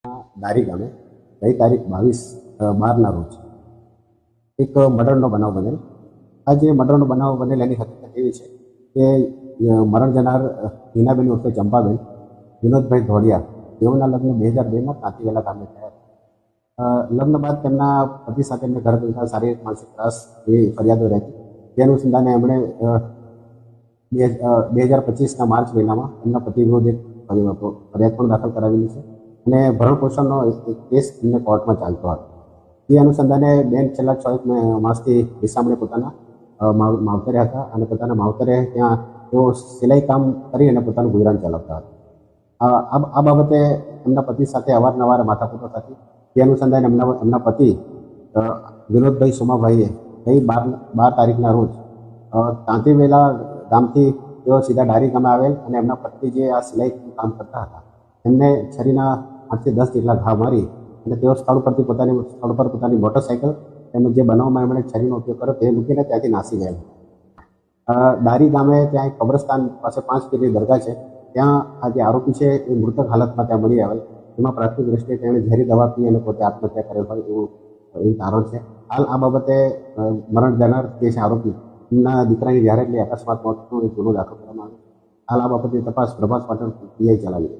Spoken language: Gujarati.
દારી ગામે ગઈ તારીખ 22/12ના રોજ એક મર્ડરનો બનાવ બનેલ. આ જે મર્ડરનો બનાવ બનેલ એની હકીકત એવી છે કે મરણ જનાર હિનાબેન ઉર્ફે ચંપાબેન વિનોદભાઈ ધોળિયા તેઓના લગ્ન 2002માં તાંતીવેલા ગામે થયા હતા. લગ્ન બાદ તેમના પતિ સાથે એમને ઘર બેઠા શારીરિક માનસિક ત્રાસ જેવી ફરિયાદો રહેતી. તે અનુસંધાને એમણે 2025ના માર્ચ મહિનામાં એમના પતિ વિરુદ્ધ એક ફરિયાદ પણ દાખલ કરાવેલી છે અને ભરણપોષણનો એક કેસ એમને કોર્ટમાં ચાલતો હતો. એ અનુસંધાને બેન છેલ્લા 6 માસથી વિસામણે પોતાના માવતરે હતા અને પોતાના માવતરે ત્યાં તેઓ સિલાઈ કામ કરી અને પોતાનું ગુજરાન ચલાવતા હતા. આ બાબતે એમના પતિ સાથે અવારનવાર માથાકૂટો થતી. તે અનુસંધાને એમના પતિ વિનોદભાઈ સોમાભાઈએ ગઈ 12 તારીખના રોજ તાંતીવેલા ગામથી તેઓ સીધા ડારી ગામે આવેલ અને એમના પતિ જે આ સિલાઈ કામ કરતા હતા એમને છરીના 8 થી 10 જેટલા ઘા મારી અને તેઓ સ્થળ પર પોતાની મોટરસાઇકલ તેમજ જે બનાવમાં એમણે છરીનો ઉપયોગ કર્યો તે મૂકીને ત્યાંથી નાસી ગયા. ડારી ગામે ત્યાં એક કબ્રસ્તાન પાસે 5 પીરની દરગાહ છે. ત્યાં આ જે આરોપી છે એ મૃતક હાલતમાં ત્યાં મળી આવેલ. એમાં પ્રાથમિક દ્રષ્ટિએ તેણે ઝેરી દવા પી અને પોતે આત્મહત્યા કરેલ હોય એવું તારણ છે. હાલ આ બાબતે મરણ જનાર જે છે આરોપી એમના દીકરાની જ્યારે અકસ્માત મોતનો એક ગુનો દાખલ કરવામાં આવ્યો. હાલ આ બાબતે તપાસ પ્રભાસ પાટણ પીઆઈ ચલાવી.